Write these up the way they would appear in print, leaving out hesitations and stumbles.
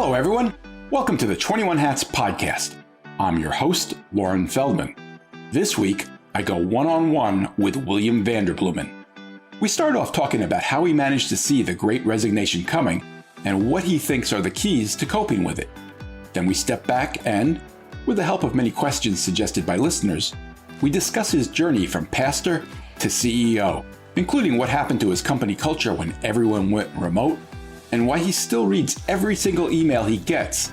Hello, everyone. Welcome to the 21 Hats podcast. I'm your host, Lauren Feldman. This week, I go one-on-one with William Vanderbloemen. We start off talking about how he managed to see the Great Resignation coming and what he thinks are the keys to coping with it. Then we step back and, with the help of many questions suggested by listeners, we discuss his journey from pastor to CEO, including what happened to his company culture when everyone went remote, and why he still reads every single email he gets,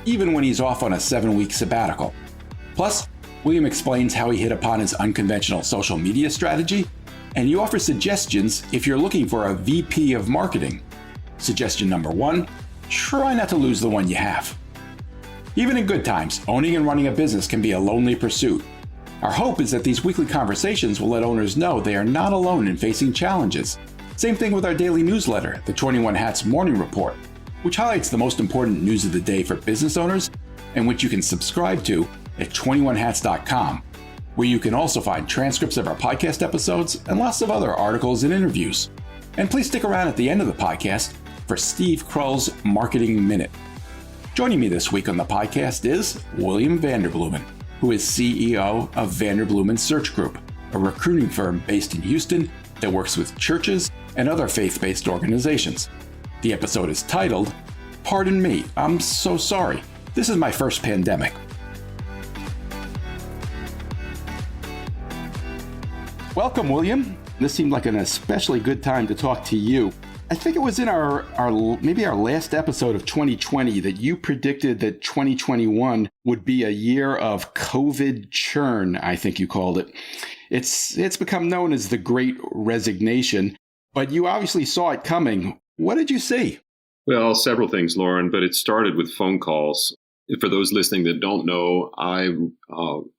even when he's off on a 7-week sabbatical. Plus, William explains how he hit upon his unconventional social media strategy, and he offers suggestions if you're looking for a VP of marketing. Suggestion number 1, try not to lose the one you have. Even in good times, owning and running a business can be a lonely pursuit. Our hope is that these weekly conversations will let owners know they are not alone in facing challenges. Same thing with our daily newsletter, the 21 Hats Morning Report, which highlights the most important news of the day for business owners and which you can subscribe to at 21hats.com, where you can also find transcripts of our podcast episodes and lots of other articles and interviews. And please stick around at the end of the podcast for Steve Kroll's Marketing Minute. Joining me this week on the podcast is William Vanderbloemen, who is CEO of Vanderbloemen Search Group, a recruiting firm based in Houston that works with churches and other faith-based organizations. The episode is titled, "Pardon Me, I'm So Sorry. This is my first pandemic." Welcome, William. This seemed like an especially good time to talk to you. I think it was in our last episode of 2020 that you predicted that 2021 would be a year of COVID churn, I think you called it. It's become known as the Great Resignation, but you obviously saw it coming. What did you see? Well, several things, Lauren, but it started with phone calls. For those listening that don't know, I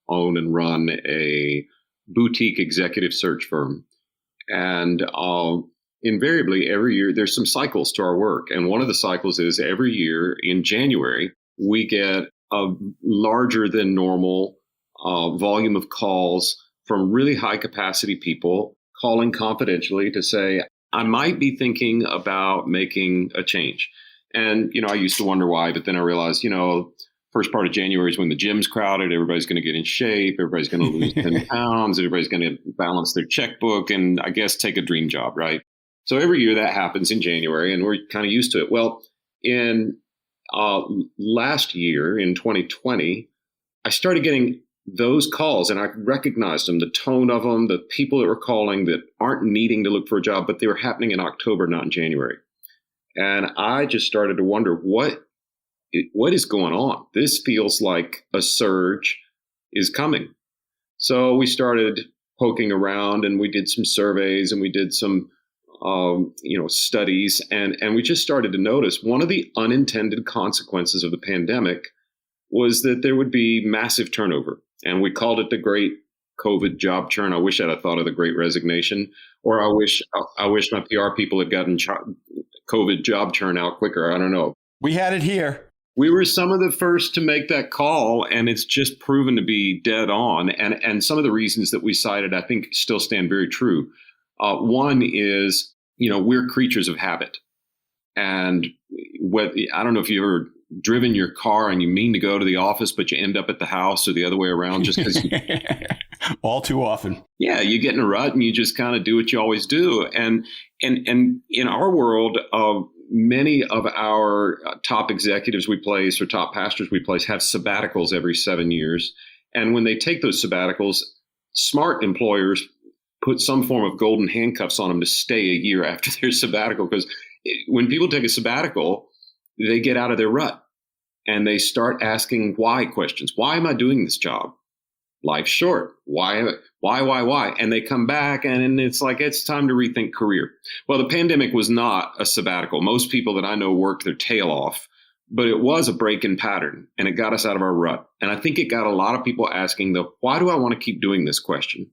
own and run a boutique executive search firm. And invariably, every year, there's some cycles to our work. And one of the cycles is every year in January, we get a larger than normal volume of calls from really high capacity people calling confidentially to say, I might be thinking about making a change. And, I used to wonder why, but then I realized, first part of January is when the gym's crowded. Everybody's going to get in shape. Everybody's going to lose 10 pounds. Everybody's going to balance their checkbook and I guess take a dream job, right? So every year that happens in January and we're kind of used to it. Well, in last year, in 2020, I started getting those calls and I recognized them, the tone of them, the people that were calling that aren't needing to look for a job, but they were happening in October, not in January. And I just started to wonder what is going on? This feels like a surge is coming. So we started poking around and we did some surveys and we did some studies and we just started to notice one of the unintended consequences of the pandemic was that there would be massive turnover. And we called it the Great COVID Job Churn. I wish I'd have thought of the Great Resignation, or I wish my PR people had gotten COVID Job Churn out quicker. I don't know. We had it here. We were some of the first to make that call, and it's just proven to be dead on. And some of the reasons that we cited, I think, still stand very true. One is, we're creatures of habit. And I don't know if you've ever driven your car and you mean to go to the office, but you end up at the house or the other way around just because all too often. Yeah, you get in a rut and you just kind of do what you always do. And in our world, many of our top executives we place or top pastors we place have sabbaticals every 7 years. And when they take those sabbaticals, smart employers put some form of golden handcuffs on them to stay a year after their sabbatical. Because when people take a sabbatical, they get out of their rut and they start asking why questions. Why am I doing this job? Life's short. Why? And they come back and it's like, it's time to rethink career. Well, the pandemic was not a sabbatical. Most people that I know worked their tail off, but it was a break in pattern and it got us out of our rut. And I think it got a lot of people asking the, why do I want to keep doing this question?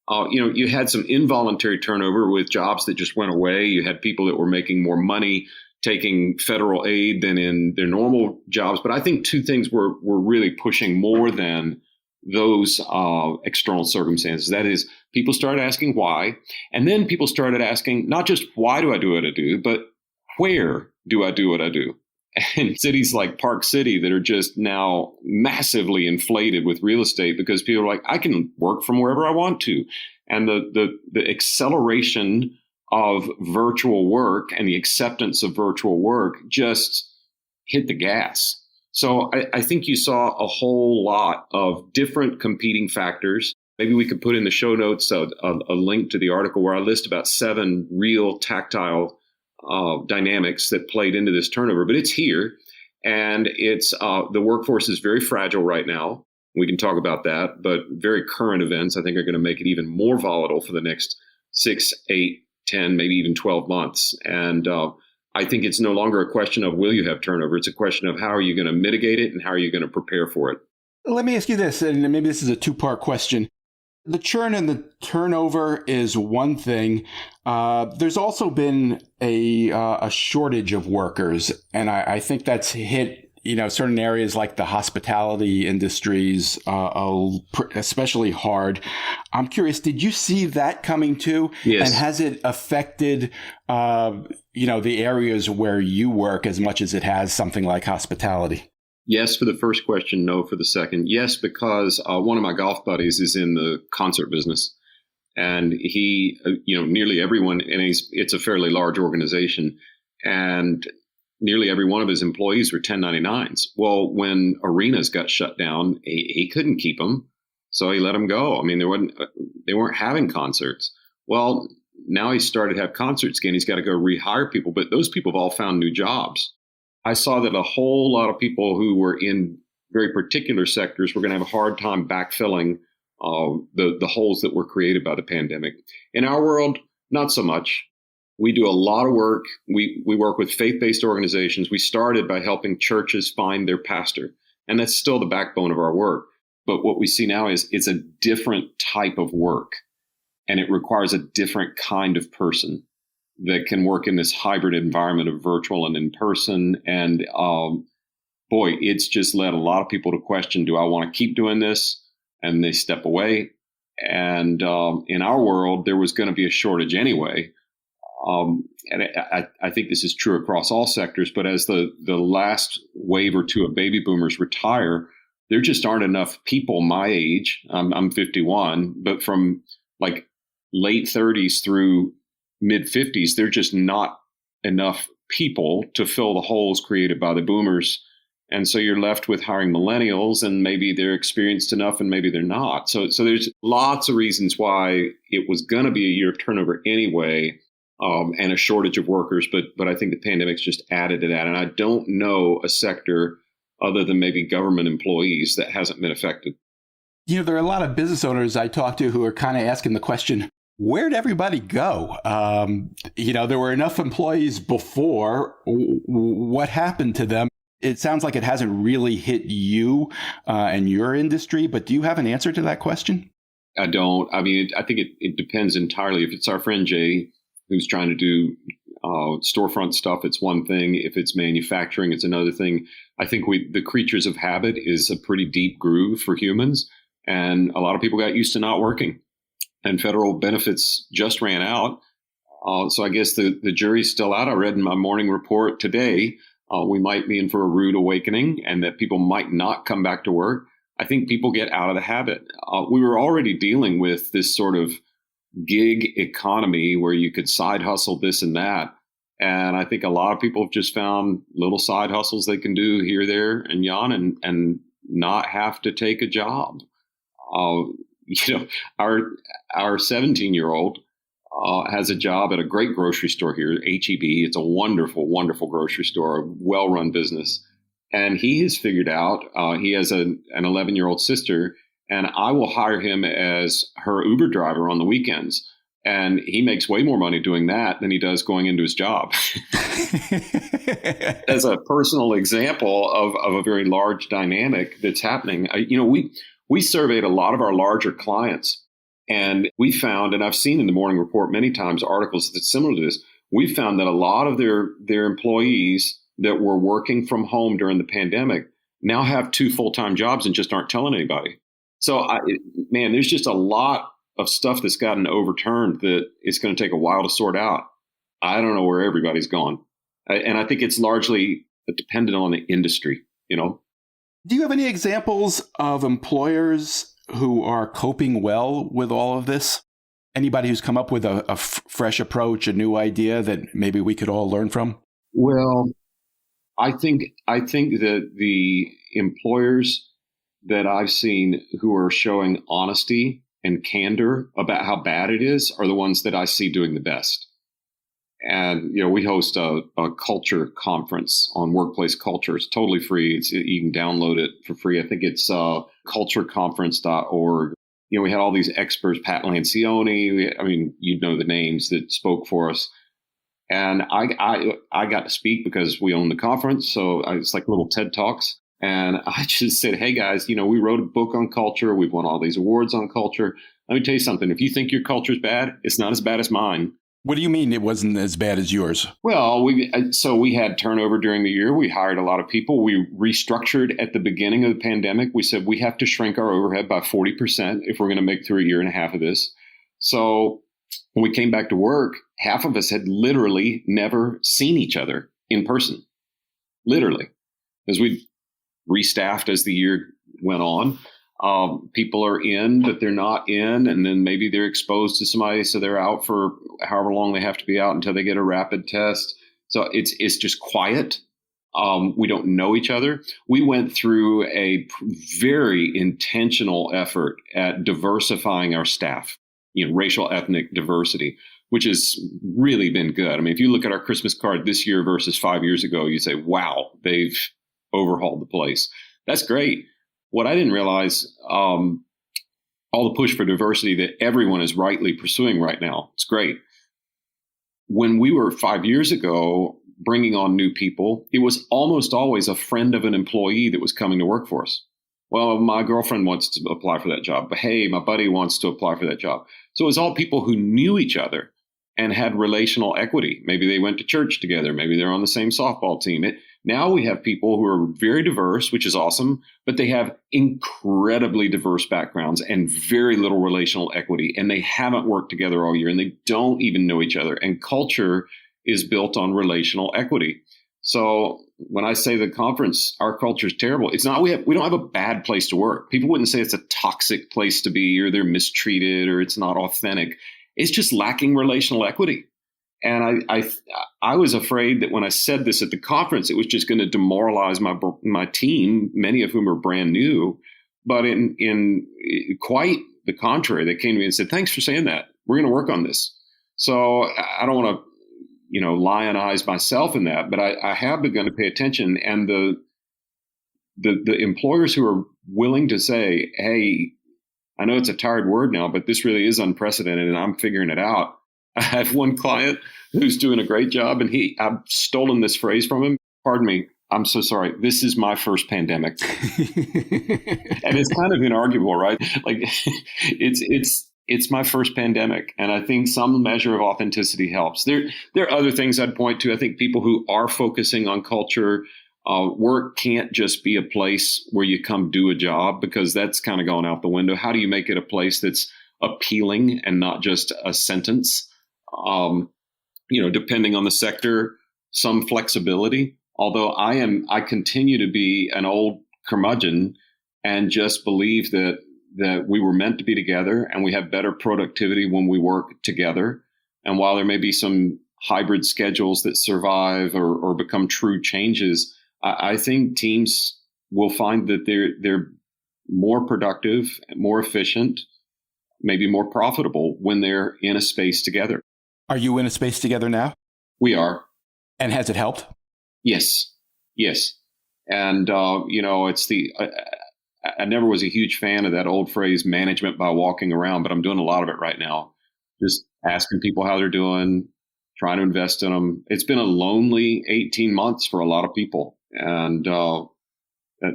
You had some involuntary turnover with jobs that just went away. You had people that were making more money taking federal aid than in their normal jobs. But I think two things were really pushing more than those external circumstances. That is, people started asking why, and then people started asking not just why do I do what I do, but where do I do what I do? And cities like Park City that are just now massively inflated with real estate because people are like, I can work from wherever I want to. And the acceleration of virtual work and the acceptance of virtual work just hit the gas. So I think you saw a whole lot of different competing factors. Maybe we could put in the show notes a link to the article where I list about 7 real tactile dynamics that played into this turnover, but it's here, and it's the workforce is very fragile right now. We can talk about that, but very current events, I think, are going to make it even more volatile for the next 6, 8, 10, maybe even 12 months. And I think it's no longer a question of will you have turnover? It's a question of how are you going to mitigate it and how are you going to prepare for it? Let me ask you this, and maybe this is a 2-part question. The churn and the turnover is one thing. There's also been a shortage of workers, and I think that's hit certain areas like the hospitality industries especially hard. I'm curious, did you see that coming too? Yes. And has it affected the areas where you work as much as it has something like hospitality? Yes, for the first question, no for the second. Yes, because one of my golf buddies is in the concert business, and he, nearly everyone, and it's a fairly large organization, and nearly every one of his employees were 1099s. Well, when arenas got shut down, he couldn't keep them, so he let them go. I mean, they weren't having concerts. Well, now he started to have concerts again. He's got to go rehire people, but those people have all found new jobs. I saw that a whole lot of people who were in very particular sectors were going to have a hard time backfilling the holes that were created by the pandemic. In our world, not so much. We do a lot of work. We work with faith-based organizations. We started by helping churches find their pastor, and that's still the backbone of our work. But what we see now is it's a different type of work, and it requires a different kind of person that can work in this hybrid environment of virtual and in person. And it's just led a lot of people to question, do I want to keep doing this? And they step away. And in our world, there was going to be a shortage anyway. And I think this is true across all sectors. But as the last wave or two of baby boomers retire, there just aren't enough people my age. I'm 51, but from like late 30s through mid 50s, there are just not enough people to fill the holes created by the boomers. And so you're left with hiring millennials, and maybe they're experienced enough and maybe they're not. So there's lots of reasons why it was going to be a year of turnover anyway, and a shortage of workers. But I think the pandemic's just added to that. And I don't know a sector other than maybe government employees that hasn't been affected. There are a lot of business owners I talk to who are kind of asking the question, where'd everybody go? There were enough employees before. What happened to them? It sounds like it hasn't really hit you and your industry, but do you have an answer to that question? I don't. I mean, I think it depends entirely. If it's our friend Jay, who's trying to do storefront stuff, it's one thing. If it's manufacturing, it's another thing. I think the creatures of habit is a pretty deep groove for humans. And a lot of people got used to not working. And federal benefits just ran out. So I guess the jury's still out. I read in my morning report today, we might be in for a rude awakening and that people might not come back to work. I think people get out of the habit. We were already dealing with this sort of gig economy where you could side hustle this and that. And I think a lot of people have just found little side hustles they can do here, there, and yon, and not have to take a job. Our 17-year-old has a job at a great grocery store here, H-E-B. It's a wonderful, wonderful grocery store, a well-run business. And he has figured out, he has an 11-year-old sister, and I will hire him as her Uber driver on the weekends. And he makes way more money doing that than he does going into his job. As a personal example of a very large dynamic that's happening, we surveyed a lot of our larger clients, and we found, and I've seen in the morning report many times articles that's similar to this, we found that a lot of their employees that were working from home during the pandemic now have 2 full-time jobs and just aren't telling anybody. So, there's just a lot of stuff that's gotten overturned that it's going to take a while to sort out. I don't know where everybody's gone. And I think it's largely dependent on the industry, you know. Do you have any examples of employers who are coping well with all of this? Anybody who's come up with a fresh approach, a new idea that maybe we could all learn from? Well, I think that the employers that I've seen who are showing honesty and candor about how bad it is are the ones that I see doing the best. And, you know, we host a culture conference on workplace culture. It's totally free. You can download it for free. I think it's cultureconference.org. You know, we had all these experts, Pat Lancioni. I mean, you'd know the names that spoke for us. And I got to speak because we own the conference. So it's like little TED Talks. And I just said, hey, guys, you know, we wrote a book on culture. We've won all these awards on culture. Let me tell you something. If you think your culture is bad, it's not as bad as mine. What do you mean it wasn't as bad as yours? Well, we had turnover during the year. We hired a lot of people. We restructured at the beginning of the pandemic. We said we have to shrink our overhead by 40% if we're going to make through a year and a half of this. So when we came back to work, half of us had literally never seen each other in person, literally, as we restaffed as the year went on. People are in, but they're not in, and then maybe they're exposed to somebody, so they're out for however long they have to be out until they get a rapid test. So it's just quiet. We don't know each other. We went through a very intentional effort at diversifying our staff, you know, racial, ethnic diversity, which has really been good. I mean, if you look at our Christmas card this year versus 5 years ago, you say, wow, they've overhauled the place. That's great. What I didn't realize, all the push for diversity that everyone is rightly pursuing right now, it's great. When we were 5 years ago bringing on new people, it was almost always a friend of an employee that was coming to work for us. Well, my girlfriend wants to apply for that job, but hey, my buddy wants to apply for that job. So it was all people who knew each other and had relational equity. Maybe they went to church together. Maybe they're on the same softball team. Now we have people who are very diverse, which is awesome, but they have incredibly diverse backgrounds and very little relational equity, and they haven't worked together all year, and they don't even know each other. And culture is built on relational equity. So when I say the conference, our culture is terrible, it's not, we don't have a bad place to work. People wouldn't say it's a toxic place to be, or they're mistreated, or it's not authentic. It's just lacking relational equity. And I was afraid that when I said this at the conference, it was just going to demoralize my team, many of whom are brand new. But in quite the contrary, they came to me and said, "Thanks for saying that. We're going to work on this." So I don't want to, you know, lionize myself in that, but I have begun to pay attention. And the employers who are willing to say, "Hey, I know it's a tired word now, but this really is unprecedented, and I'm figuring it out." I have one client who's doing a great job, and I've stolen this phrase from him. Pardon me. I'm so sorry. This is my first pandemic. And it's kind of inarguable, right? Like it's my first pandemic. And I think some measure of authenticity helps. There are other things I'd point to. I think people who are focusing on culture, work can't just be a place where you come do a job, because that's kind of gone out the window. How do you make it a place that's appealing and not just a sentence? You know, depending on the sector, some flexibility. Although I continue to be an old curmudgeon and just believe that we were meant to be together, and we have better productivity when we work together. And while there may be some hybrid schedules that survive or become true changes, I think teams will find that they're more productive, more efficient, maybe more profitable when they're in a space together. Are you in a space together now? We are. And has it helped? Yes. And, you know, I never was a huge fan of that old phrase, management by walking around, but I'm doing a lot of it right now. Just asking people how they're doing, trying to invest in them. It's been a lonely 18 months for a lot of people. And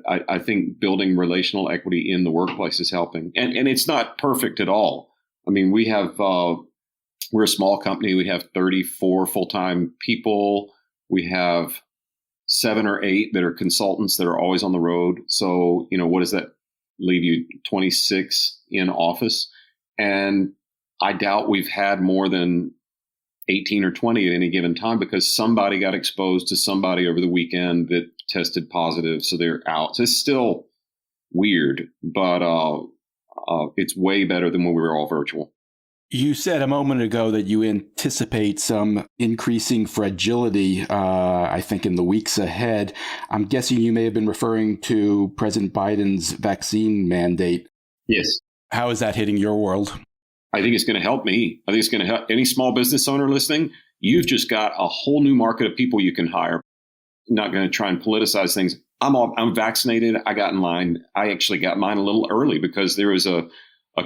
I think building relational equity in the workplace is helping. And it's not perfect at all. I mean, we're a small company. We have 34 full-time people. We have 7 or 8 that are consultants that are always on the road. So, you know, what does that leave you? 26 in office. And I doubt we've had more than, 18 or 20 at any given time because somebody got exposed to somebody over the weekend that tested positive, so they're out. So it's still weird, but it's way better than when we were all virtual. You said a moment ago that you anticipate some increasing fragility, I think, in the weeks ahead. I'm guessing you may have been referring to President Biden's vaccine mandate. Yes. How is that hitting your world? I think it's going to help me. I think it's going to help any small business owner listening. You've just got a whole new market of people you can hire. I'm not going to try and politicize things. I'm vaccinated. I got in line. I actually got mine a little early because there was a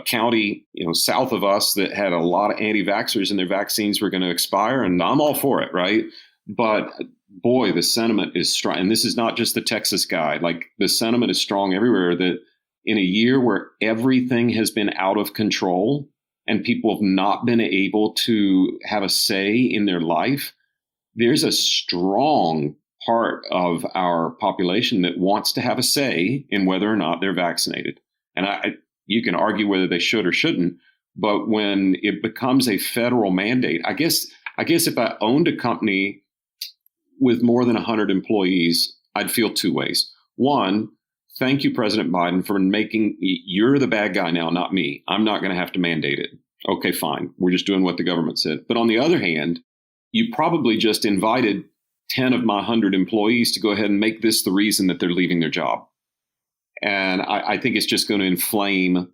county, south of us that had a lot of anti-vaxxers and their vaccines were going to expire. And I'm all for it, right? But boy, the sentiment is strong. And this is not just the Texas guy. Like, the sentiment is strong everywhere that in a year where everything has been out of control and people have not been able to have a say in their life, there's a strong part of our population that wants to have a say in whether or not they're vaccinated. And you can argue whether they should or shouldn't, but when it becomes a federal mandate, I guess if I owned a company with more than 100 employees, I'd feel two ways. One, thank you, President Biden, for you're the bad guy now, not me. I'm not going to have to mandate it. Okay, fine. We're just doing what the government said. But on the other hand, you probably just invited 10 of my 100 employees to go ahead and make this the reason that they're leaving their job. And I think it's just going to inflame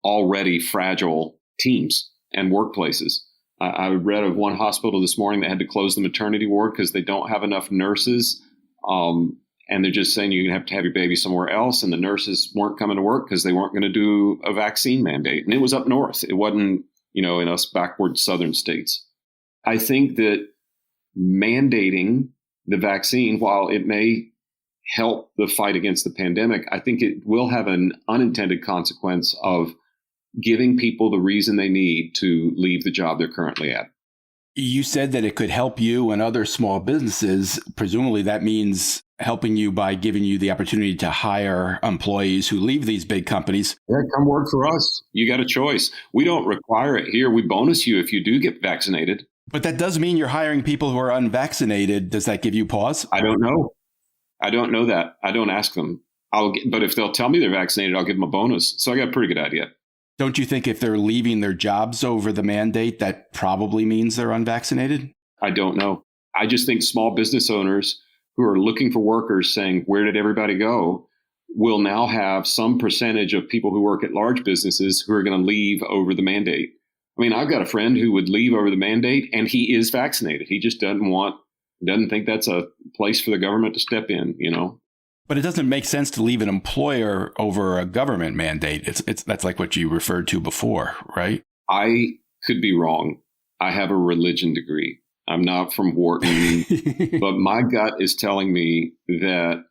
already fragile teams and workplaces. I read of one hospital this morning that had to close the maternity ward because they don't have enough nurses. And they're just saying you're going to have your baby somewhere else. And the nurses weren't coming to work because they weren't going to do a vaccine mandate. And it was up north. It wasn't, in us backward southern states. I think that mandating the vaccine, while it may help the fight against the pandemic, I think it will have an unintended consequence of giving people the reason they need to leave the job they're currently at. You said that it could help you and other small businesses. Presumably that means helping you by giving you the opportunity to hire employees who leave these big companies. Yeah, come work for us. You got a choice. We don't require it here. We bonus you if you do get vaccinated. But that does mean you're hiring people who are unvaccinated. Does that give you pause? I don't know. I don't know that. I don't ask them. But if they'll tell me they're vaccinated, I'll give them a bonus. So I got a pretty good idea. Don't you think if they're leaving their jobs over the mandate, that probably means they're unvaccinated? I don't know. I just think small business owners who are looking for workers saying, where did everybody go, will now have some percentage of people who work at large businesses who are going to leave over the mandate. I mean, I've got a friend who would leave over the mandate and he is vaccinated. He just doesn't think that's a place for the government to step in, But it doesn't make sense to leave an employer over a government mandate. That's like what you referred to before, right? I could be wrong. I have a religion degree. I'm not from Wharton, but my gut is telling me that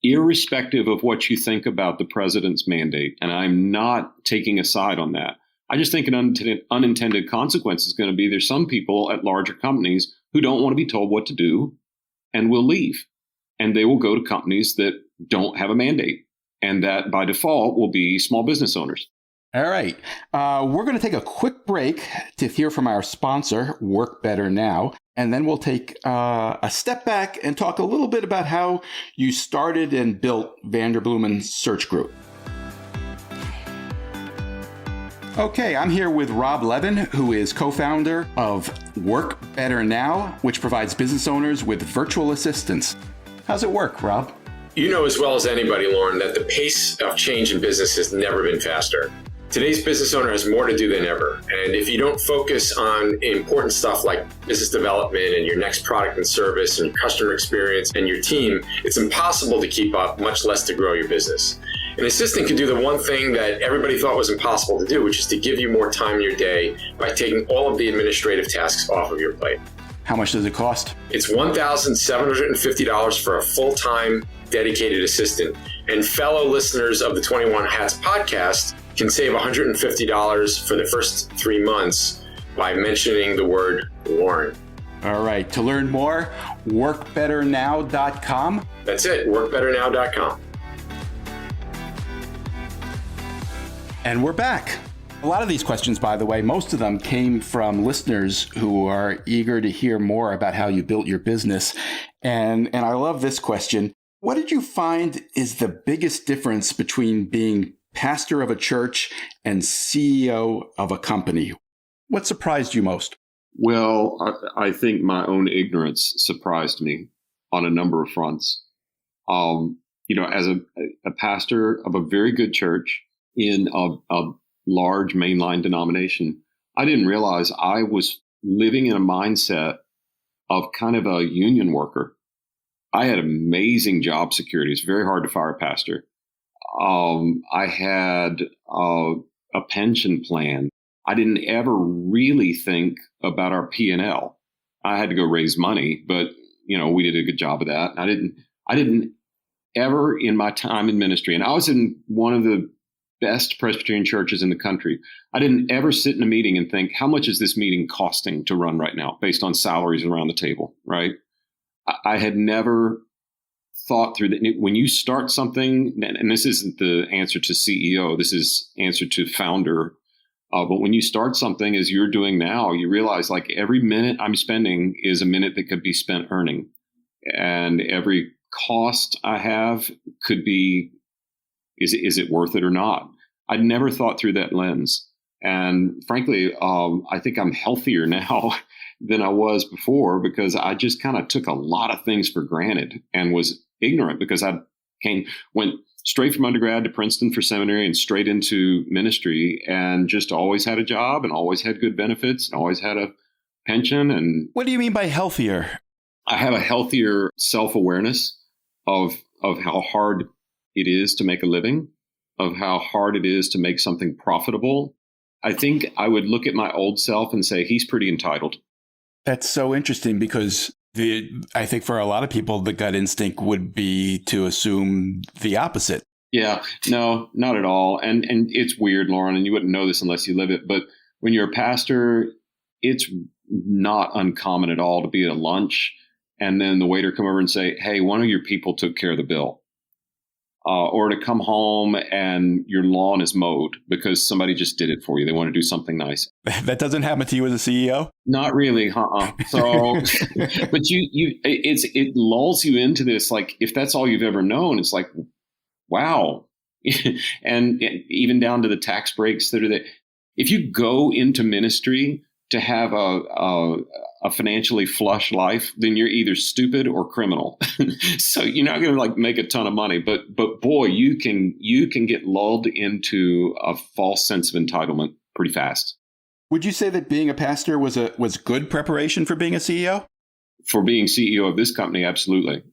irrespective of what you think about the president's mandate, and I'm not taking a side on that, I just think an unintended consequence is going to be there's some people at larger companies who don't want to be told what to do and will leave. And they will go to companies that don't have a mandate. And that by default will be small business owners. All right. We're going to take a quick break to hear from our sponsor, Work Better Now. And then we'll take a step back and talk a little bit about how you started and built Vanderbloemen Search Group. Okay, I'm here with Rob Levin, who is co-founder of Work Better Now, which provides business owners with virtual assistants. How's it work, Rob? You know as well as anybody, Lauren, that the pace of change in business has never been faster. Today's business owner has more to do than ever. And if you don't focus on important stuff like business development and your next product and service and customer experience and your team, it's impossible to keep up, much less to grow your business. An assistant can do the one thing that everybody thought was impossible to do, which is to give you more time in your day by taking all of the administrative tasks off of your plate. How much does it cost? It's $1,750 for a full-time dedicated assistant. And fellow listeners of the 21 Hats podcast can save $150 for the first 3 months by mentioning the word Lauren. All right. To learn more, workbetternow.com. That's it, workbetternow.com. And we're back. A lot of these questions, by the way, most of them came from listeners who are eager to hear more about how you built your business. And I love this question. What did you find is the biggest difference between being pastor of a church and CEO of a company? What surprised you most? Well, I think my own ignorance surprised me on a number of fronts. As a pastor of a very good church in a large mainline denomination, I didn't realize I was living in a mindset of kind of a union worker. I had amazing job security. It's very hard to fire a pastor. I had a pension plan. I didn't ever really think about our P&L. I had to go raise money, but we did a good job of that. I didn't ever in my time in ministry, and I was in one of the best Presbyterian churches in the country, I didn't ever sit in a meeting and think, how much is this meeting costing to run right now based on salaries around the table, right? I had never thought through that. When you start something, and this isn't the answer to CEO, this is answer to founder. But when you start something as you're doing now, you realize like every minute I'm spending is a minute that could be spent earning. And every cost I have could be, is it worth it or not? I'd never thought through that lens. And frankly, I think I'm healthier now than I was before because I just kind of took a lot of things for granted and was ignorant because I went straight from undergrad to Princeton for seminary and straight into ministry and just always had a job and always had good benefits and always had a pension. And what do you mean by healthier? I have a healthier self-awareness of how hard it is to make a living, of how hard it is to make something profitable. I think I would look at my old self and say, he's pretty entitled. That's so interesting because I think for a lot of people, the gut instinct would be to assume the opposite. Yeah, no, not at all. And it's weird, Lauren, and you wouldn't know this unless you live it. But when you're a pastor, it's not uncommon at all to be at a lunch and then the waiter come over and say, hey, one of your people took care of the bill. Or to come home and your lawn is mowed because somebody just did it for you. They want to do something nice. That doesn't happen to you as a CEO? Not really. So, but it lulls you into this. Like, if that's all you've ever known, it's like, wow. and even down to the tax breaks that are there. If you go into ministry to have a financially flush life, then you're either stupid or criminal. So you're not going to like make a ton of money, but boy, you can get lulled into a false sense of entitlement pretty fast. Would you say that being a pastor was good preparation for being a CEO? For being CEO of this company, absolutely.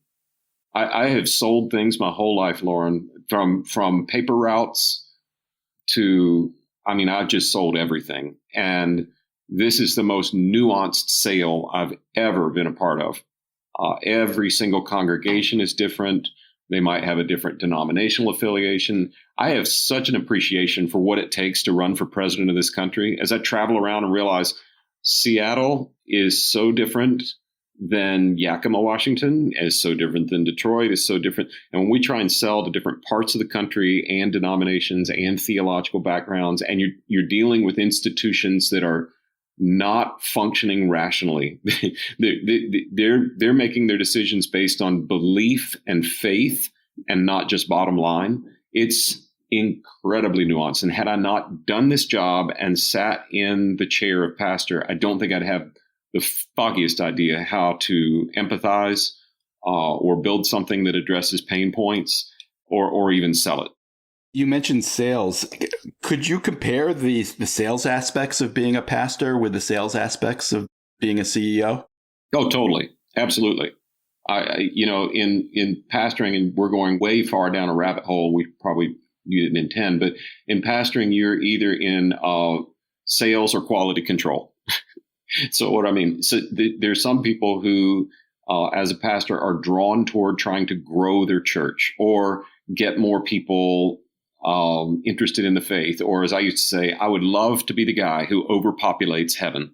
I have sold things my whole life, Lauren, from paper routes to, I've just sold everything. And this is the most nuanced sale I've ever been a part of. Every single congregation is different. They might have a different denominational affiliation. I have such an appreciation for what it takes to run for president of this country. As I travel around and realize Seattle is so different than Yakima, Washington, is so different than Detroit, is so different. And when we try and sell to different parts of the country and denominations and theological backgrounds, and you're dealing with institutions that are not functioning rationally. They're making their decisions based on belief and faith and not just bottom line. It's incredibly nuanced. And had I not done this job and sat in the chair of pastor, I don't think I'd have the foggiest idea how to empathize or build something that addresses pain points or even sell it. You mentioned sales. Could you compare the sales aspects of being a pastor with the sales aspects of being a CEO? Oh, totally. Absolutely. In pastoring, and we're going way far down a rabbit hole you didn't intend, but in pastoring, you're either in sales or quality control. So what I mean, there's some people who, as a pastor, are drawn toward trying to grow their church or get more people interested in the faith, or as I used to say, I would love to be the guy who overpopulates heaven.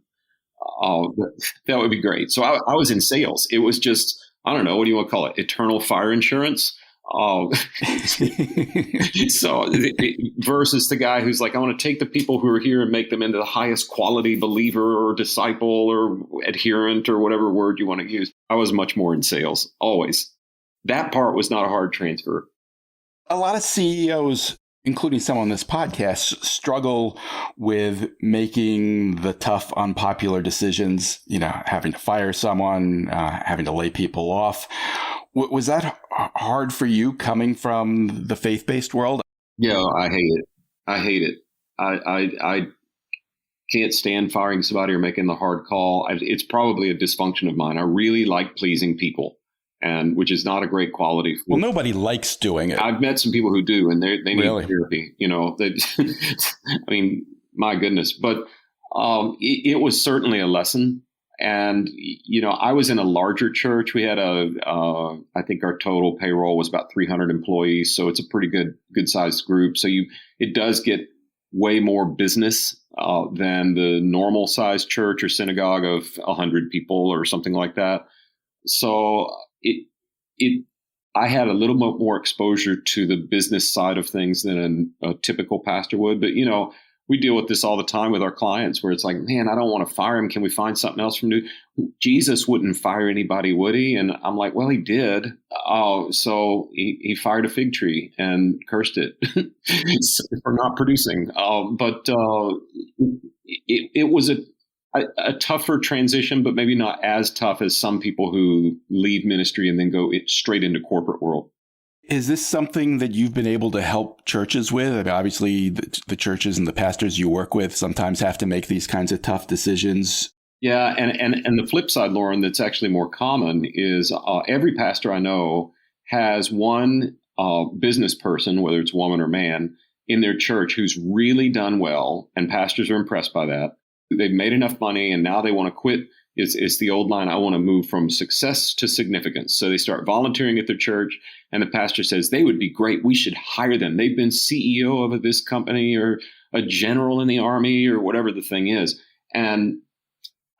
That would be great. So I was in sales. It was just, I don't know, what do you want to call it? Eternal fire insurance. So versus the guy who's like, I want to take the people who are here and make them into the highest quality believer or disciple or adherent or whatever word you want to use. I was much more in sales, always. That part was not a hard transfer. A lot of CEOs, including some on this podcast, struggle with making the tough, unpopular decisions, having to fire someone, having to lay people off. Was that hard for you coming from the faith-based world? Yeah, I hate it. I can't stand firing somebody or making the hard call. It's probably a dysfunction of mine. I really like pleasing people, and which is not a great quality. Well, nobody likes doing it. I've met some people who do, and they need Really? therapy. I mean, my goodness. But it was certainly a lesson. And, I was in a larger church. We had I think our total payroll was about 300 employees. So it's a pretty good sized group. So it does get way more business than the normal sized church or synagogue of 100 people or something like that. So I had a little bit more exposure to the business side of things than a typical pastor would. But, we deal with this all the time with our clients where it's like, man, I don't want to fire him. Can we find something else from new? Jesus wouldn't fire anybody, would he? And I'm like, well, he did. So he fired a fig tree and cursed it for not producing. But it was a tougher transition, but maybe not as tough as some people who leave ministry and then go straight into corporate world. Is this something that you've been able to help churches with? I mean, obviously, the churches and the pastors you work with sometimes have to make these kinds of tough decisions. Yeah, and the flip side, Lauren, that's actually more common is every pastor I know has one business person, whether it's woman or man, in their church who's really done well, and pastors are impressed by that. They've made enough money, and now they want to quit. It's the old line, I want to move from success to significance. So they start volunteering at their church, and the pastor says, they would be great. We should hire them. They've been CEO of this company or a general in the army or whatever the thing is. And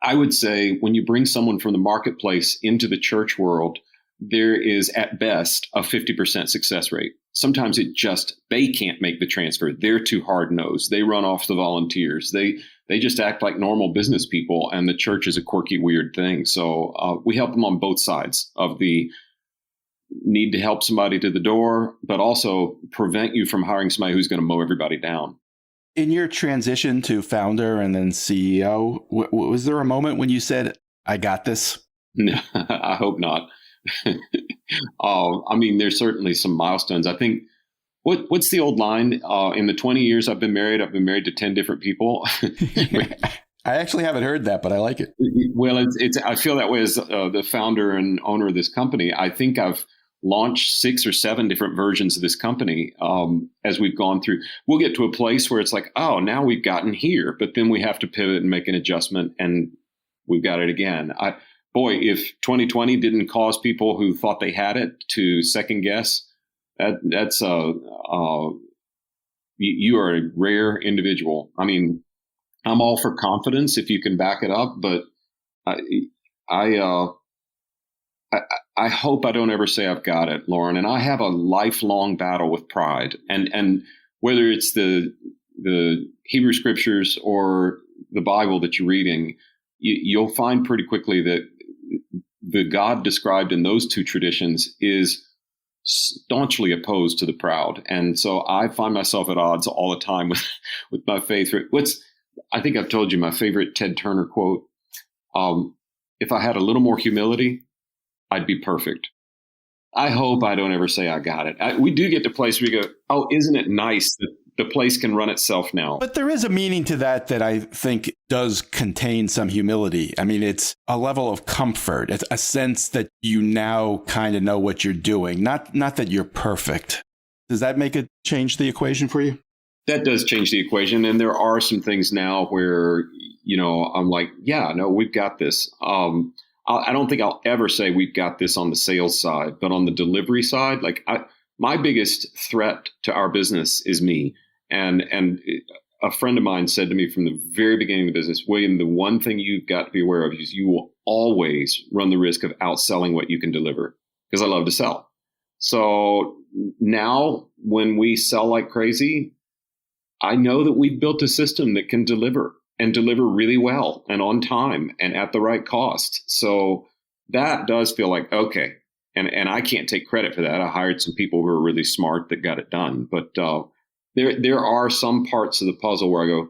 I would say when you bring someone from the marketplace into the church world, there is at best a 50% success rate. Sometimes they can't make the transfer. They're too hard-nosed. They run off the volunteers. They just act like normal business people, and the church is a quirky, weird thing. So we help them on both sides of the need to help somebody to the door, but also prevent you from hiring somebody who's going to mow everybody down. In your transition to founder and then CEO, was there a moment when you said, I got this? No, I hope not. I mean, there's certainly some milestones. I think, what's the old line? In the 20 years I've been married to 10 different people. I actually haven't heard that, but I like it. Well, I feel that way as the founder and owner of this company. I think I've launched 6 or 7 different versions of this company as we've gone through. We'll get to a place where it's like, oh, now we've gotten here, but then we have to pivot and make an adjustment, and we've got it again. Boy, if 2020 didn't cause people who thought they had it to second guess, that's you are a rare individual. I mean, I'm all for confidence if you can back it up, but I hope I don't ever say I've got it, Lauren. And I have a lifelong battle with pride, and whether it's the Hebrew scriptures or the Bible that you're reading, you'll find pretty quickly that the God described in those two traditions is staunchly opposed to the proud. And so I find myself at odds all the time with my faith. I think I've told you my favorite Ted Turner quote. If I had a little more humility, I'd be perfect. I hope I don't ever say I got it. We do get to a place where you go, oh, isn't it nice that the place can run itself now? But there is a meaning to that I think does contain some humility. I mean, it's a level of comfort. It's a sense that you now kind of know what you're doing, not that you're perfect. Does that change the equation for you? That does change the equation. And there are some things now where, I'm like, yeah, no, we've got this. I don't think I'll ever say we've got this on the sales side, but on the delivery side, my biggest threat to our business is me. And a friend of mine said to me from the very beginning of the business, William, the one thing you've got to be aware of is you will always run the risk of outselling what you can deliver, because I love to sell. So now when we sell like crazy, I know that we've built a system that can deliver and deliver really well and on time and at the right cost. So that does feel like, okay. And I can't take credit for that. I hired some people who are really smart that got it done. But there are some parts of the puzzle where I go,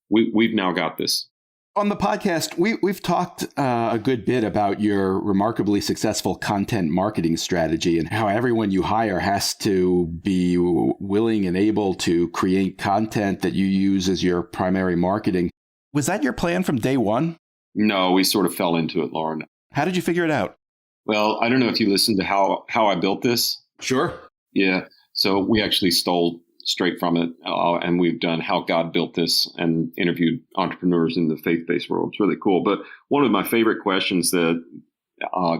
we've now got this. On the podcast, we've talked a good bit about your remarkably successful content marketing strategy and how everyone you hire has to be willing and able to create content that you use as your primary marketing. Was that your plan from day one? No, we sort of fell into it, Lauren. How did you figure it out? Well, I don't know if you listened to how I built this. Sure. Yeah. So we actually stole straight from it. And we've done How God Built This and interviewed entrepreneurs in the faith-based world. It's really cool. But one of my favorite questions that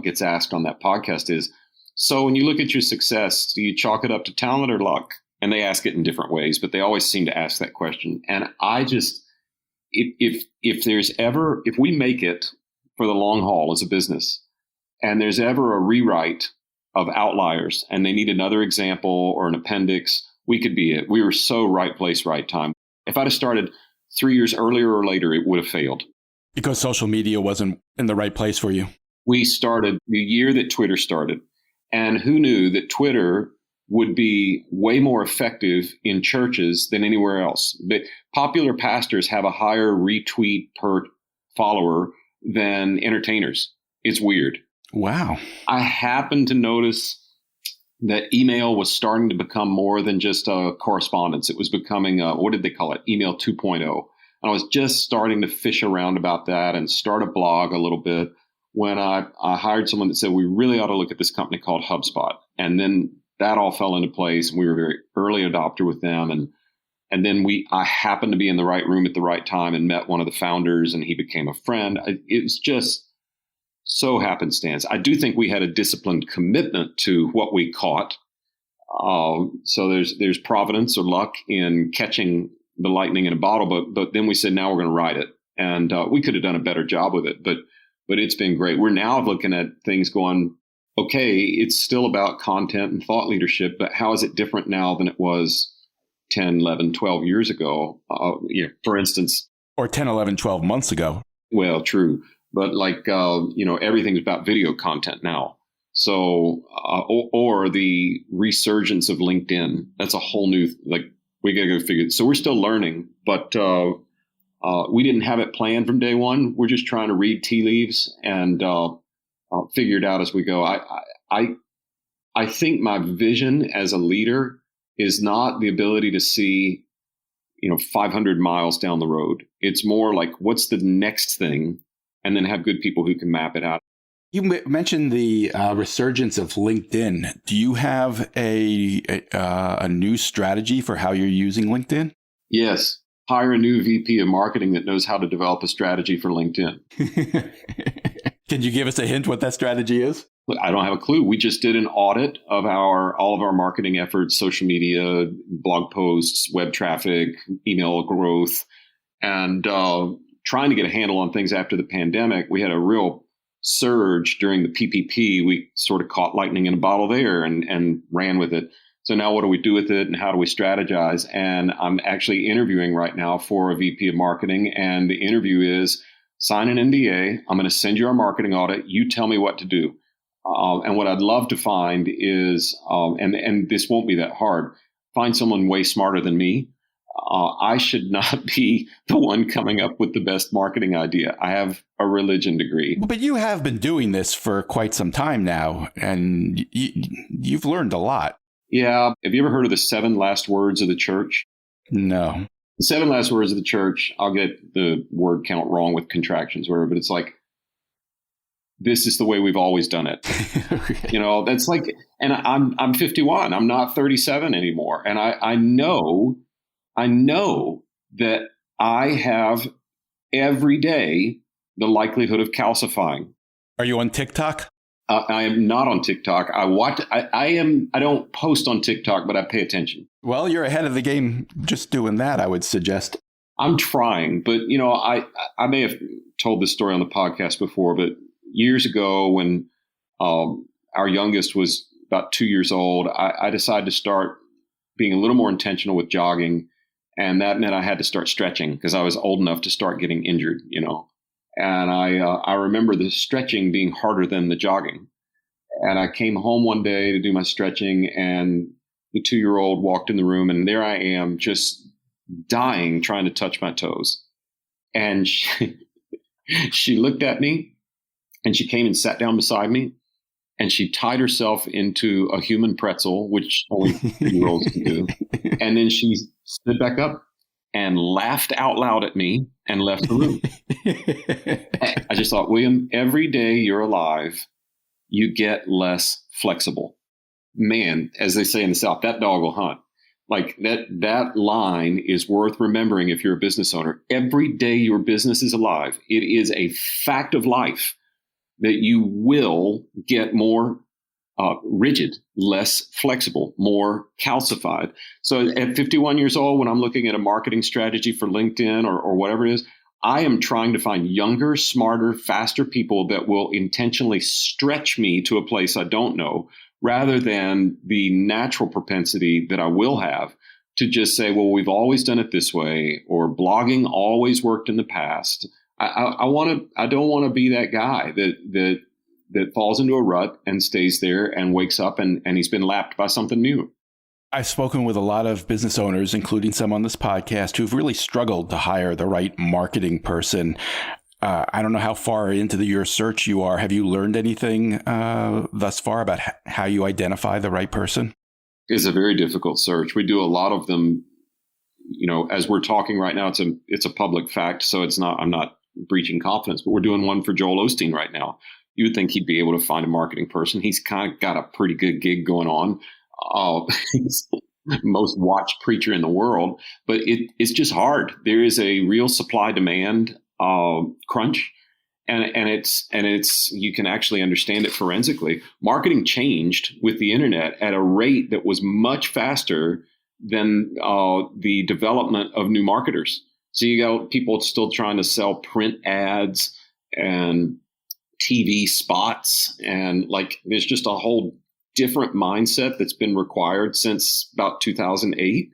gets asked on that podcast is, so when you look at your success, do you chalk it up to talent or luck? And they ask it in different ways, but they always seem to ask that question. And I just, if we make it for the long haul as a business, and there's ever a rewrite of Outliers and they need another example or an appendix, we could be it. We were so right place, right time. If I'd have started 3 years earlier or later, it would have failed. Because social media wasn't in the right place for you. We started the year that Twitter started. And who knew that Twitter would be way more effective in churches than anywhere else? But popular pastors have a higher retweet per follower than entertainers. It's weird. Wow. I happened to notice that email was starting to become more than just a correspondence. It was becoming, what did they call it? Email 2.0. And I was just starting to fish around about that and start a blog a little bit when I hired someone that said, we really ought to look at this company called HubSpot. And then that all fell into place. And we were a very early adopter with them. And then I happened to be in the right room at the right time and met one of the founders, and he became a friend. It was just so happenstance. I do think we had a disciplined commitment to what we caught. So there's providence or luck in catching the lightning in a bottle, but then we said, now we're going to ride it. And we could have done a better job with it, but it's been great. We're now looking at things going, okay, it's still about content and thought leadership, but how is it different now than it was 10, 11, 12 years ago? For instance. Or 10, 11, 12 months ago. Well, true. But everything's about video content now. So, or the resurgence of LinkedIn. That's a whole new, we got to go figure it. So we're still learning, but we didn't have it planned from day one. We're just trying to read tea leaves and figure it out as we go. I think my vision as a leader is not the ability to see, 500 miles down the road. It's more like, what's the next thing? And then have good people who can map it out. You mentioned the resurgence of LinkedIn. Do you have a new strategy for how you're using LinkedIn? Yes. Hire a new VP of marketing that knows how to develop a strategy for LinkedIn. Can you give us a hint what that strategy is? I don't have a clue. We just did an audit of all of our marketing efforts, social media, blog posts, web traffic, email growth, and trying to get a handle on things after the pandemic. We had a real surge during the PPP. We sort of caught lightning in a bottle there and ran with it. So now what do we do with it and how do we strategize? And I'm actually interviewing right now for a VP of marketing. And the interview is sign an NDA. I'm going to send you our marketing audit. You tell me what to do. And what I'd love to find is, and this won't be that hard, find someone way smarter than me. I should not be the one coming up with the best marketing idea. I have a religion degree. But you have been doing this for quite some time now, and you've learned a lot. Yeah. Have you ever heard of the 7 last words of the church? No. The 7 last words of the church, I'll get the word count wrong with contractions, whatever, but it's like, this is the way we've always done it. Okay. That's like, and I'm 51. I'm not 37 anymore. And I know that I have every day the likelihood of calcifying. Are you on TikTok? I am not on TikTok. I don't post on TikTok, but I pay attention. Well, you're ahead of the game just doing that, I would suggest. I'm trying, but I may have told this story on the podcast before, but years ago when our youngest was about 2 years old, I decided to start being a little more intentional with jogging. And that meant I had to start stretching because I was old enough to start getting injured, And I remember the stretching being harder than the jogging. And I came home one day to do my stretching, and the 2-year-old walked in the room, and there I am just dying trying to touch my toes. And she looked at me, and she came and sat down beside me, and she tied herself into a human pretzel, which only 2-year-olds can do. And then she stood back up and laughed out loud at me and left the room. I just thought, William, every day you're alive, you get less flexible. Man, as they say in the South, that dog will hunt. Like that line is worth remembering if you're a business owner. Every day your business is alive, it is a fact of life that you will get more rigid, less flexible, more calcified. So at 51 years old, when I'm looking at a marketing strategy for LinkedIn or whatever it is, I am trying to find younger, smarter, faster people that will intentionally stretch me to a place I don't know, rather than the natural propensity that I will have to just say, well, we've always done it this way, or blogging always worked in the past. I don't want to be that guy that falls into a rut and stays there and wakes up and he's been lapped by something new. I've spoken with a lot of business owners, including some on this podcast, who've really struggled to hire the right marketing person. I don't know how far into your search you are. Have you learned anything thus far about how you identify the right person? It's a very difficult search. We do a lot of them, as we're talking right now, it's a public fact. So I'm not breaching confidence, but we're doing one for Joel Osteen right now. You would think he'd be able to find a marketing person. He's kind of got a pretty good gig going on. He's most watched preacher in the world, but it's just hard. There is a real supply demand crunch, and it's you can actually understand it forensically. Marketing changed with the internet at a rate that was much faster than the development of new marketers. So you got people still trying to sell print ads and TV spots, and there's just a whole different mindset that's been required since about 2008.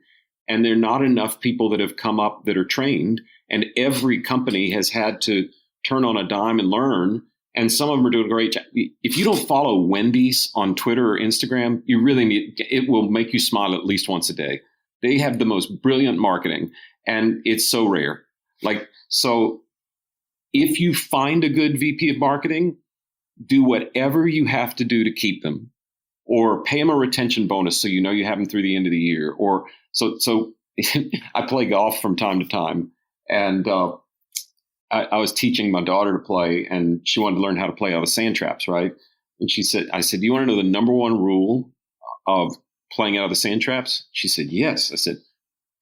And there are not enough people that have come up that are trained. And every company has had to turn on a dime and learn. And some of them are doing a great job. If you don't follow Wendy's on Twitter or Instagram, you really it will make you smile at least once a day. They have the most brilliant marketing, and it's so rare. So if you find a good VP of marketing, do whatever you have to do to keep them, or pay them a retention bonus so you know you have them through the end of the year. Or so I play golf from time to time, and I was teaching my daughter to play, and she wanted to learn how to play out of sand traps, right? And I said, do you want to know the number one rule of playing out of the sand traps? She said, yes. I said,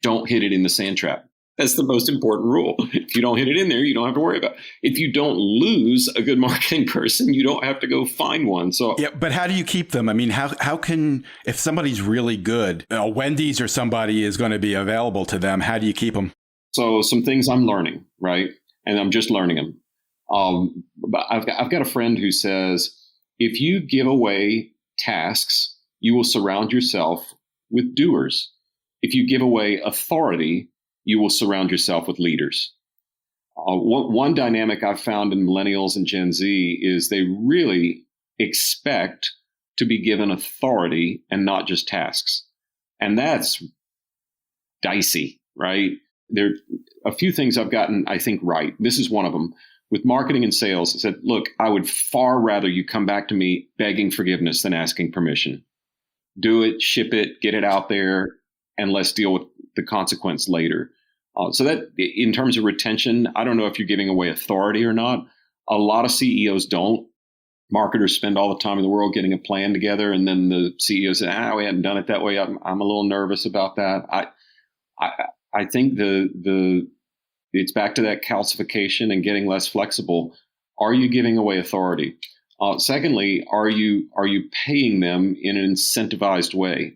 don't hit it in the sand trap. That's the most important rule. If you don't hit it in there, you don't have to worry about it. If you don't lose a good marketing person, you don't have to go find one. So yeah, but how do you keep them? I mean, how can, if somebody's really good, Wendy's or somebody is going to be available to them, how do you keep them? So some things I'm learning, right? And I'm just learning them. But I've got a friend who says, if you give away tasks, you will surround yourself with doers. If you give away authority, you will surround yourself with leaders. One dynamic I've found in millennials and Gen Z is they really expect to be given authority and not just tasks. And that's dicey, right? There are a few things I've gotten, I think, right. This is one of them. With marketing and sales, I said, look, I would far rather you come back to me begging forgiveness than asking permission. Do it, ship it, get it out there, and let's deal with the consequence later. So that in terms of retention, I don't know if you're giving away authority or not. A lot of CEOs don't. Marketers spend all the time in the world getting a plan together, and then the CEO says, we hadn't done it that way. I'm a little nervous about that. I think it's back to that calcification and getting less flexible. Are you giving away authority? Secondly, are you paying them in an incentivized way?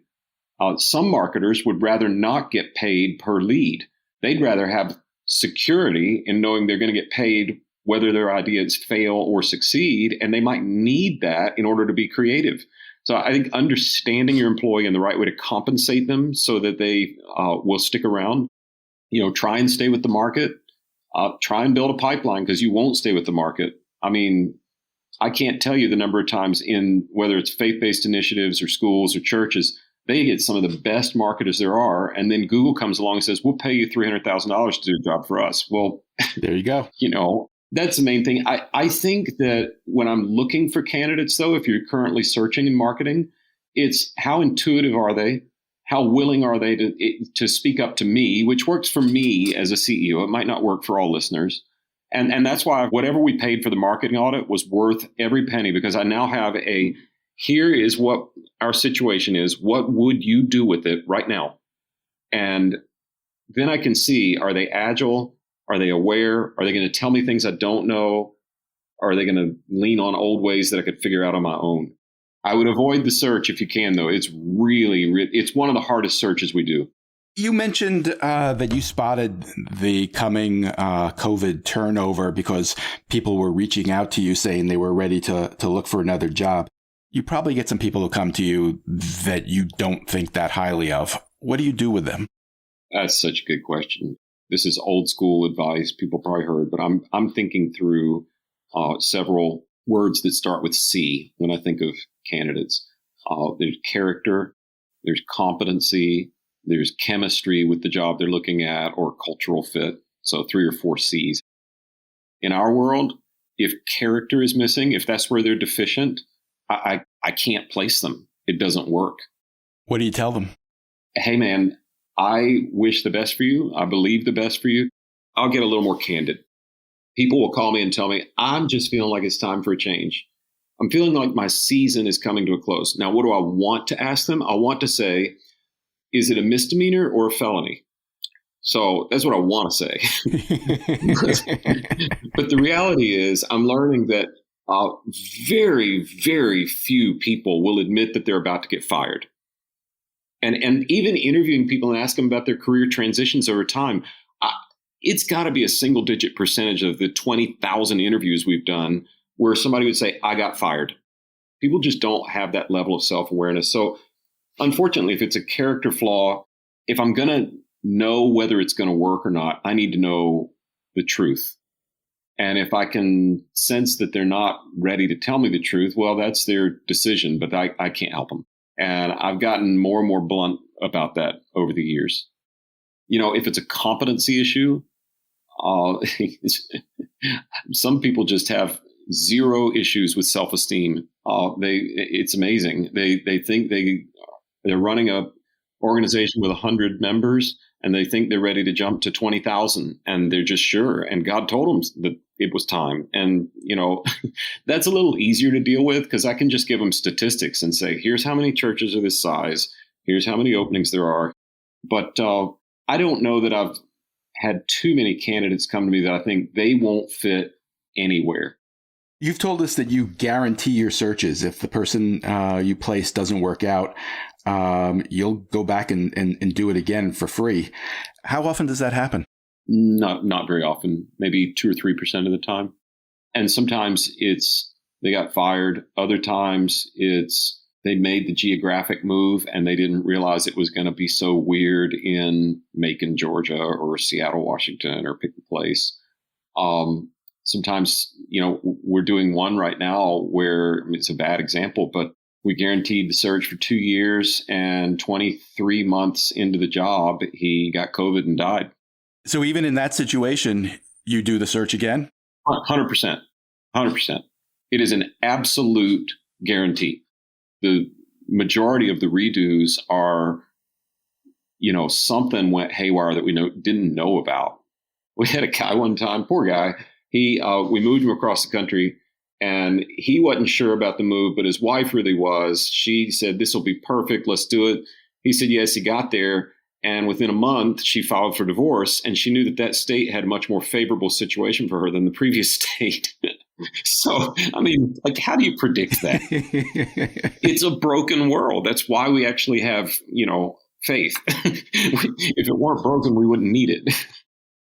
Some marketers would rather not get paid per lead. They'd rather have security in knowing they're going to get paid whether their ideas fail or succeed, and they might need that in order to be creative. So I think understanding your employee and the right way to compensate them so that they will stick around, try and stay with the market, try and build a pipeline because you won't stay with the market. I mean, I can't tell you the number of times in whether it's faith-based initiatives or schools or churches, they get some of the best marketers there are. And then Google comes along and says, we'll pay you $300,000 to do a job for us. Well, there you go. That's the main thing. I think that when I'm looking for candidates, though, if you're currently searching in marketing, it's how intuitive are they? How willing are they to speak up to me, which works for me as a CEO. It might not work for all listeners. And that's why whatever we paid for the marketing audit was worth every penny, because I now have here is what our situation is. What would you do with it right now? And then I can see, are they agile? Are they aware? Are they going to tell me things I don't know? Are they going to lean on old ways that I could figure out on my own? I would avoid the search if you can, though. It's it's one of the hardest searches we do. You mentioned that you spotted the coming COVID turnover because people were reaching out to you saying they were ready to look for another job. You probably get some people who come to you that you don't think that highly of. What do you do with them? That's such a good question. This is old school advice people probably heard, but I'm thinking through several words that start with C when I think of candidates. There's character, there's competency, there's chemistry with the job they're looking at, or cultural fit. So 3 or 4 C's. In our world, if character is missing, if that's where they're deficient, I can't place them. It doesn't work. What do you tell them? Hey, man, I wish the best for you. I believe the best for you. I'll get a little more candid. People will call me and tell me, I'm just feeling like it's time for a change. I'm feeling like my season is coming to a close. Now, what do I want to ask them? I want to say, is it a misdemeanor or a felony? So that's what I want to say. But the reality is I'm learning that very, very few people will admit that they're about to get fired. And even interviewing people and asking them about their career transitions over time, it's got to be a single-digit percentage of the 20,000 interviews we've done where somebody would say, I got fired. People just don't have that level of self-awareness. So unfortunately, if it's a character flaw, if I'm going to know whether it's going to work or not, I need to know the truth. And if I can sense that they're not ready to tell me the truth, well, that's their decision, but I can't help them. And I've gotten more and more blunt about that over the years. If it's a competency issue, some people just have zero issues with self-esteem. It's amazing. They think they're running a organization with 100 members and they think they're ready to jump to 20,000 and they're just sure. And God told them that it was time. And, that's a little easier to deal with because I can just give them statistics and say, here's how many churches are this size. Here's how many openings there are. But I don't know that I've had too many candidates come to me that I think they won't fit anywhere. You've told us that you guarantee your searches. If the person you place doesn't work out, you'll go back and do it again for free. How often does that happen? Not very often, maybe 2 or 3% of the time. And sometimes it's they got fired. Other times it's they made the geographic move and they didn't realize it was going to be so weird in Macon, Georgia, or Seattle, Washington, or pick a place. Sometimes, we're doing one right now where it's a bad example, but we guaranteed the search for 2 years, and 23 months into the job, he got COVID and died. So even in that situation, you do the search again? 100%. 100%. It is an absolute guarantee. The majority of the redos are, something went haywire that we didn't know about. We had a guy one time, poor guy. We moved him across the country and he wasn't sure about the move, but his wife really was. She said, this will be perfect. Let's do it. He said, yes, he got there. And within a month, she filed for divorce and she knew that state had a much more favorable situation for her than the previous state. So, how do you predict that? It's a broken world. That's why we actually have, faith. If it weren't broken, we wouldn't need it.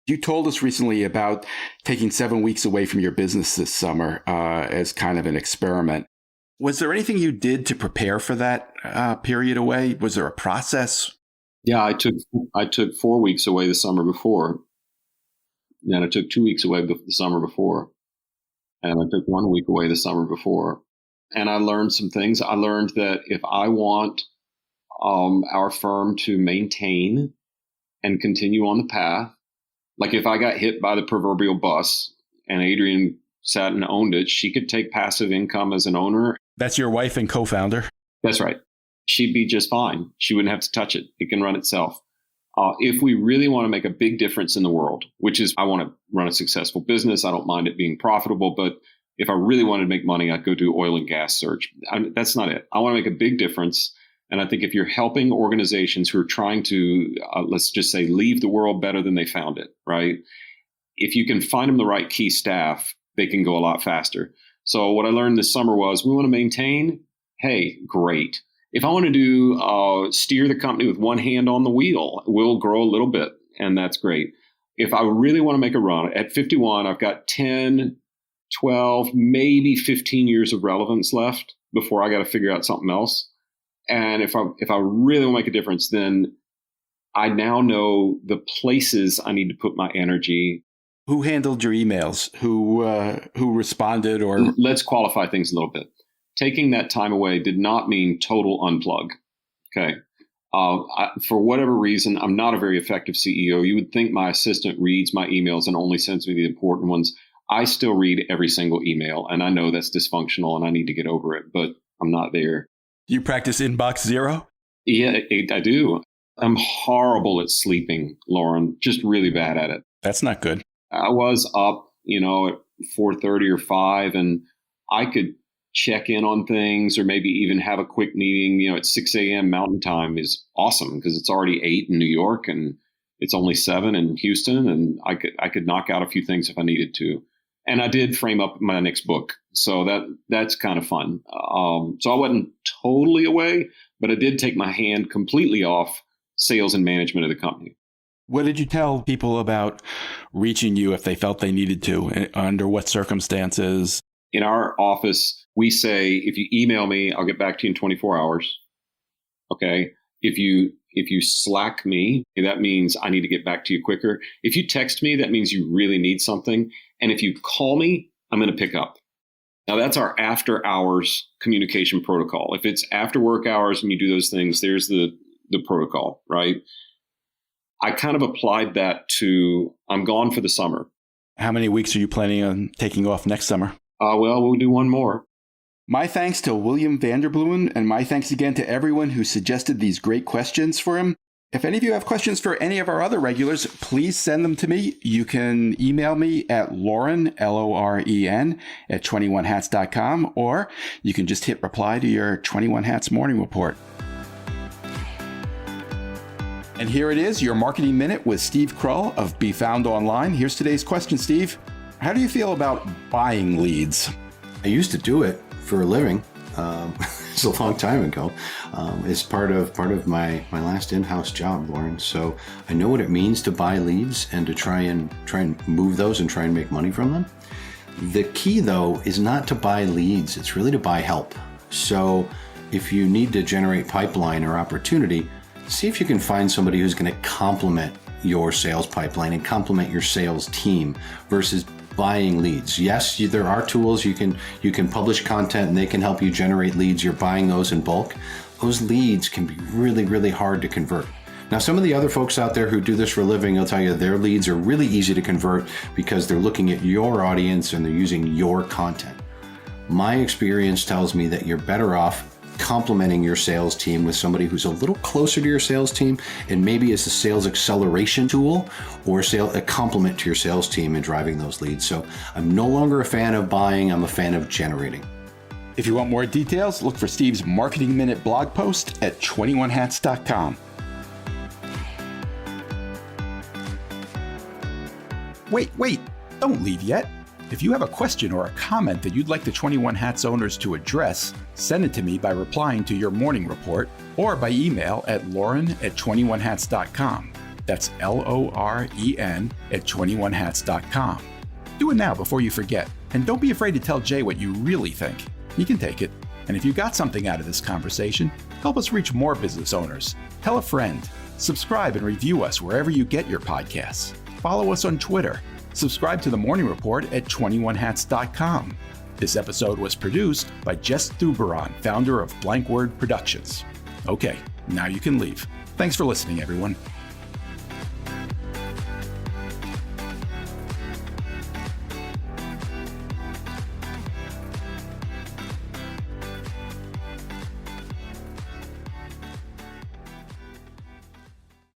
You told us recently about taking 7 weeks away from your business this summer as kind of an experiment. Was there anything you did to prepare for that period away? Was there a process? Yeah, I took 4 weeks away the summer before. And I took 2 weeks away the summer before. And I took 1 week away the summer before. And I learned some things. I learned that if I want our firm to maintain and continue on the path, like if I got hit by the proverbial bus and Adrienne sat and owned it, she could take passive income as an owner. That's your wife and co-founder? That's right. She'd be just fine. She wouldn't have to touch it. It can run itself. If we really want to make a big difference in the world, which is I want to run a successful business, I don't mind it being profitable, but if I really wanted to make money, I'd go do oil and gas search. That's not it. I want to make a big difference. And I think if you're helping organizations who are trying to, let's just say, leave the world better than they found it, right? If you can find them the right key staff, they can go a lot faster. So what I learned this summer was we want to maintain. Hey, great. If I want to do steer the company with one hand on the wheel, we'll grow a little bit, and that's great. If I really want to make a run, at 51, I've got 10, 12, maybe 15 years of relevance left before I got to figure out something else. And if I really want to make a difference, then I now know the places I need to put my energy. Who handled your emails? Who responded? Or let's qualify things a little bit. Taking that time away did not mean total unplug. Okay. For whatever reason, I'm not a very effective CEO. You would think my assistant reads my emails and only sends me the important ones. I still read every single email, and I know that's dysfunctional and I need to get over it, but I'm not there. Do you practice inbox zero? Yeah, I do. I'm horrible at sleeping, Lauren, just really bad at it. That's not good. I was up, at 4:30 or 5, and I could check in on things or maybe even have a quick meeting, at 6 a.m. Mountain Time is awesome because it's already 8 in New York and it's only 7 in Houston. And I could knock out a few things if I needed to. And I did frame up my next book. So that's kind of fun. So I wasn't totally away, but I did take my hand completely off sales and management of the company. What did you tell people about reaching you if they felt they needed to? Under what circumstances? In our office, we say, if you email me, I'll get back to you in 24 hours. Okay. If you Slack me, that means I need to get back to you quicker. If you text me, that means you really need something. And if you call me, I'm going to pick up. Now that's our after hours communication protocol. If it's after work hours and you do those things, there's the protocol, right? I kind of applied that to, I'm gone for the summer. How many weeks are you planning on taking off next summer? We'll do one more. My thanks to William Vanderbloemen, and my thanks again to everyone who suggested these great questions for him. If any of you have questions for any of our other regulars, please send them to me. You can email me at Loren, Loren, at 21hats.com, or you can just hit reply to your 21 Hats morning report. And here it is, your Marketing Minute with Steve Krull of Be Found Online. Here's today's question, Steve. How do you feel about buying leads? I used to do it for a living. It's a long time ago. It's part of my last in-house job, Lauren. So I know what it means to buy leads and to try and move those and try and make money from them. The key, though, is not to buy leads. It's really to buy help. So if you need to generate pipeline or opportunity, see if you can find somebody who's going to complement your sales pipeline and complement your sales team versus buying leads. Yes, there are tools you can publish content and they can help you generate leads. You're buying those in bulk. Those leads can be really, really hard to convert. Now, some of the other folks out there who do this for a living, they'll tell you their leads are really easy to convert because they're looking at your audience and they're using your content. My experience tells me that you're better off complementing your sales team with somebody who's a little closer to your sales team and maybe as a sales acceleration tool or a complement to your sales team in driving those leads. So I'm no longer a fan of buying, I'm a fan of generating. If you want more details, look for Steve's Marketing Minute blog post at 21hats.com. Wait, don't leave yet. If you have a question or a comment that you'd like the 21 Hats owners to address, send it to me by replying to your morning report or by email at Loren@21hats.com. That's Loren @21hats.com. Do it now before you forget. And don't be afraid to tell Jay what you really think. He can take it. And if you got something out of this conversation, help us reach more business owners. Tell a friend. Subscribe and review us wherever you get your podcasts. Follow us on Twitter. Subscribe to The Morning Report at 21hats.com. This episode was produced by Jess Thuberon, founder of Blank Word Productions. Okay, now you can leave. Thanks for listening, everyone.